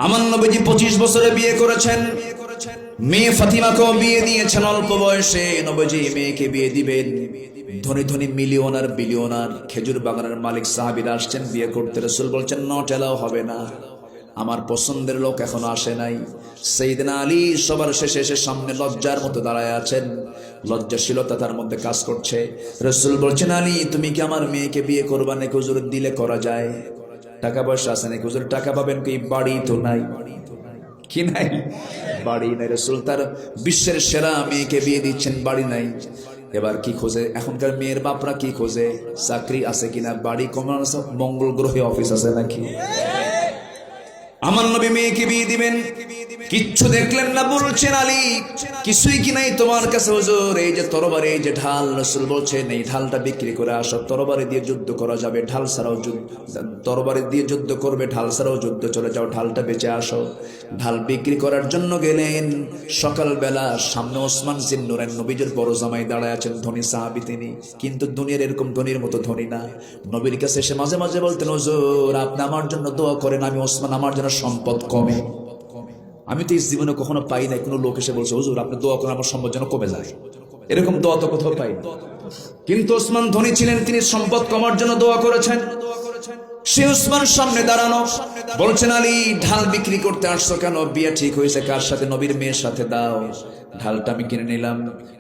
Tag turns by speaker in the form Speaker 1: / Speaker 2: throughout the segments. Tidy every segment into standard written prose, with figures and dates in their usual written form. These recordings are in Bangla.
Speaker 1: আমার নবীজি 25 বছরে বিয়ে করেছেন। মেয়ে ফাতিমাকেও বিয়ে দিয়েছেন অল্প বয়সে। নবীজি মেয়েকে বিয়ে দিবেন, ধনী ধনী মিলিয়নার বিলিয়নার খেজুর বাগানের মালিক সাহাবীরা আসছেন বিয়ে করতে। রাসূল বলছেন নট এলাও হবে না, আমার পছন্দের লোক এখনো আসে নাই। সাইয়েদনা আলী সবার শেষে এসে সামনে লজ্জার মতো দাঁড়ায় আছেন, লজ্জাশীলতা তার মধ্যে কাজ করছে। রাসূল বলছেন আলী তুমি কি আমার মেয়েকে বিয়ে করবা নাকি? হুজুর দিলে করা যায়, টাকা পয়সা আছে নাকি? হুজুর টাকা পাবেন কি? বাড়ি তো নাই। কি নাই? বাড়ি নাই। রাসূল তার বিশ্বের সেরা মেয়েকে বিয়ে দিচ্ছেন, বাড়ি নাই। এবার কি খোঁজে এখনকার মেয়ের বাপরা? কি খোঁজে? চাকরি আছে কিনা, বাড়ি কমন আছে, মঙ্গল গ্রহে অফিস আছে নাকি? আমার নবী মেয়েকে বিয়ে দিবেন, কিচ্ছু দেখলেন না। বলছেন আলী কিছুই কি নাই তোমার কাছে? হুজুর এই যে তরবারি, এই যে ঢাল। রাসূল বলছেন এই ঢালটা বিক্রি করে আসো, তরবারি দিয়ে যুদ্ধ করা যাবে, ঢাল ছাড়াও তরবারি দিয়ে যুদ্ধ করবে, ঢাল ছাড়াও যুদ্ধ চলে যাও, ঢালটা বেচে আসো। ঢাল বিক্রি করার জন্য গেলেন। সকালবেলা সামনে ওসমান জিন্নুরাইন নবীজির বড় জামাই দাঁড়ায় আছেন, ধনী সাহাবী তিনি, কিন্তু দুনিয়ার এরকম ধনীর মতো ধনী না। নবীর কাছে এসে মাঝে মাঝে বলতেন হুজুর আপনি আমার জন্য দোয়া করেন, আমি ওসমান আমার জন্য সম্পদ কমে। আমি তো এই জীবনে কখনো পাই নাই কোনো লোক এসে বলছে হুজুর আপনি দোয়া করেন আমার সম্পদ যেন কমে যায়, এরকম দোয়া তো কোথাও পাই। কিন্তু ওসমান ধনী ছিলেন, তিনি সম্পদ কমার জন্য দোয়া করেছেন। সে ওসমান সামনে দাঁড়ানো, বলছেন আলী ঢাল বিক্রি করতে আসছো কেন? বিয়ে ঠিক হয়েছে কার সাথে? নবীর মেয়ের সাথে, দাও। ঢালটা আমি কিনে নিলাম।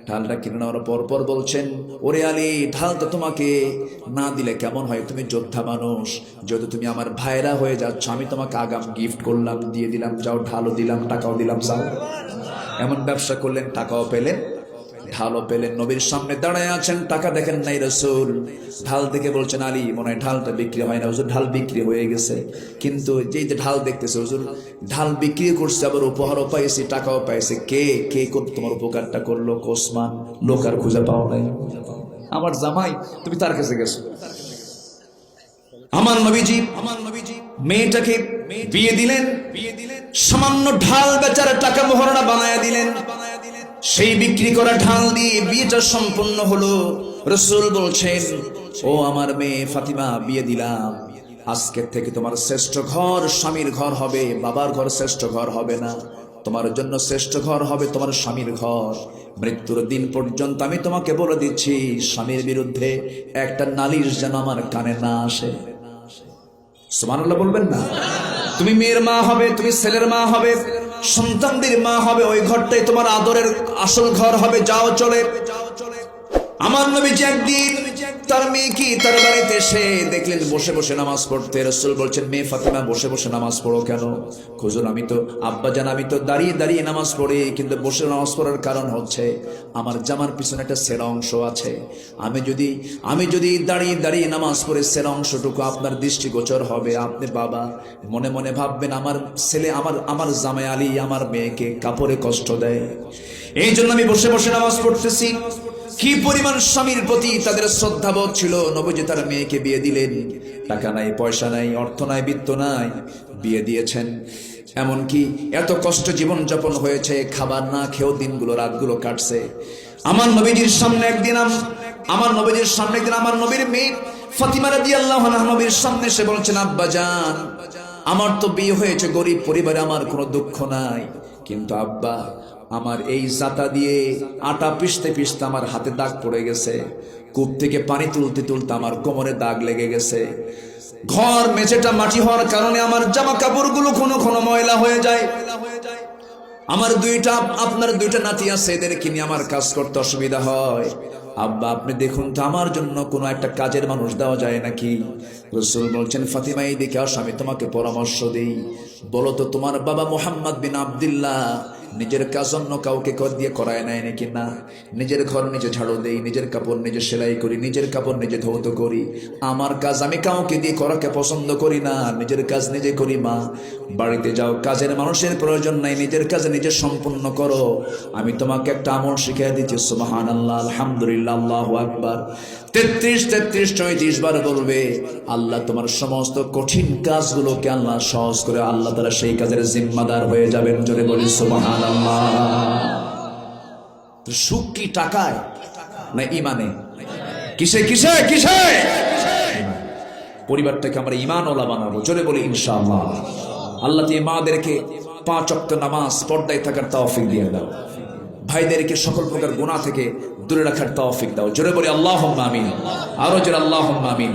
Speaker 1: ঢালটা কিনে নেওয়ার পর বলছেন ওরে আলী ঢাল তো তোমাকে না দিলে কেমন হয়? তুমি যোদ্ধা মানুষ, যেহেতু তুমি আমার ভাইরা হয়ে যাচ্ছ, আমি তোমাকে আগাম গিফট করলাম, দিয়ে দিলাম, যাও ঢালও দিলাম টাকাও দিলাম, যাও। এমন ব্যবসা করলেন, টাকাও পেলেন ঢালও পেলেন। নবীর সামনে দাঁড়ায় আছেন, টাকা দেখেন নাই রাসূল। ঢাল দেখে বলছেন আলী মনে হয় ঢালটা বিক্রি হয় না। হুজুর ঢাল বিক্রি হয়ে গেছে, কিন্তু যেই যে ঢাল দেখতেছে হুজুর ঢাল বিক্রি করছে, আবার উপহারও পাইছি, টাকাও পাইছে। কে কে তোমার উপকারটা করলো? ওসমান। লোক আর খুঁজে পাও নাই, আমার জামাই, তুমি তার কাছে গেছো। আমার নবীজি মেয়েটাকে বিয়ে দিলেন, সামান্য ঢাল বেচার টাকা মোহরনা বানায়া দিলেন। সেই বিক্রি করা ঢাল দিয়ে বিয়েটা সম্পন্ন হলো। রাসূল বলছেন ও আমার মেয়ে ফাতিমা বিয়ে দিলাম, আজকের থেকে তোমার শ্রেষ্ঠ ঘর স্বামীর ঘর হবে, বাবার ঘর শ্রেষ্ঠ ঘর হবে না। তোমার জন্য শ্রেষ্ঠ ঘর হবে তোমার স্বামীর ঘর। মৃত্যুর দিন পর্যন্ত আমি তোমাকে বলে দিচ্ছি স্বামীর বিরুদ্ধে একটা নালিশ যেন আমার কানে না আসে। সুবহানাল্লাহ বলবেন না? তুমি মেয়ের মা হবে, তুমি ছেলের মা হবে, সন্তানদের মা হবে, ওই ঘরটাই তোমার আদরের আসল ঘর হবে। যাও চলে। আমার নবীজি একদিন তার মেয়েকে তার বাড়িতে এসে দেখলেন বসে বসে নামাজ পড়তে। রাসূল বলছেন মেয়ে ফাতিমা বসে বসে নামাজ পড়ো কেন? হুজুর আমি তো আব্বাজান আমি তো দাঁড়িয়ে দাঁড়িয়ে নামাজ পড়ি, কিন্তু বসে নামাজ পড়ার কারণ হচ্ছে আমার জামার পিছনে একটা সেরা অংশ আছে। আমি যদি দাঁড়িয়ে দাঁড়িয়ে নামাজ পড়ে সেরা অংশটুকু আপনার দৃষ্টিগোচর হবে, আপনি বাবা মনে মনে ভাববেন আমার ছেলে আমার জামাই আলী আমার মেয়েকে কাপড়ে কষ্ট দেয়, এই জন্য আমি বসে বসে নামাজ পড়তেছি। কি পরিমাণ স্বামীর প্রতি তাদের শ্রদ্ধাবোধ ছিল। নবীজি তার মেয়েকে বিয়ে দিলেন, টাকা নাই, পয়সা নাই, অর্থ নাই, বিত্ত নাই, বিয়ে দিয়েছেন। এমনকি এত কষ্ট জীবন যাপন হয়েছে, খাবার না খেয়েও দিনগুলো রাতগুলো কাটছে। আমার নবীজির সামনে একদিন আমার নবীর মেয়ে ফাতিমা রাদিয়াল্লাহু আনহা নবীর সামনে এসে বলছেন আব্বাজান আমার তো বিয়ে হয়েছে গরিব পরিবারে, আমার কোনো দুঃখ নাই, কিন্তু আব্বা আমার এই জাতা দিয়ে আটা পিষতে পিষতে আমার হাতে দাগ পড়ে গেছে, কূপ থেকে পানি তুলতে তুলতে আমার কোমরে দাগ লেগে গেছে, ঘর মেঝেটা মাটি হওয়ার কারণে আমার জামা কাপড়গুলো ঘন ঘন ময়লা হয়ে যায়, আমার আপনার দুইটা নাতি আছে, এদেরকে নিয়ে আমার কাজ করতে অসুবিধা হয়। আব্বা আপনি দেখুন তো আমার জন্য কোনো একটা কাজের মানুষ দেওয়া যায় নাকি? রাসূল বলছেন ফাতিমা এইদিকে আসো, আমি তোমাকে পরামর্শ দেই। বলো তো তোমার বাবা মুহাম্মদ বিন আব্দুল্লাহ নিজের কাজ অন্য কাউকে দিয়ে করায় নাই নাকি? না, নিজের ঘর নিজে ঝাড়ু দেই, নিজের কাপড় নিজে সেলাই করি, নিজের কাপড় নিজে ধৌত করি। আমার কাজ আমি কাউকে দিয়ে করাকে পছন্দ করি না, নিজের কাজ নিজে করি। মা বাড়িতে যাও, কাজের মানুষের প্রয়োজন নাই, নিজের কাজ নিজে সম্পূর্ণ করো। আমি তোমাকে একটা আমল শিখিয়ে দিচ্ছি, সুবহানাল্লাহ, আলহামদুলিল্লাহ, আল্লাহু আকবার 33 বার বলবে। আল্লাহ তোমার সমস্ত কঠিন কাজগুলোকে আল্লাহ সহজ করে আল্লাহ তাআলা সেই কাজের জিম্মাদার হয়ে যাবেন। জোরে বলি সুবহানাল্লাহ। তো সুখ কি টাকায় না ইমানে? কিসে কিসে কিসে? পরিবারটাকে আমরা ইমানওয়ালা বানাবো। জোরে বলি ইনশাআল্লাহ। আল্লাহ তুমি মাদেরকে 5 ওয়াক্ত নামাজ পর্দায় থাকার তৌফিক দিয়ে দাও, ভাইদেরকে সকল প্রকার গুনাহ থেকে দূরে রাখার তৌফিক দাও। জোরে বলি আল্লাহুম্মা আমিন, আরো জোরে আল্লাহুম্মা আমিন।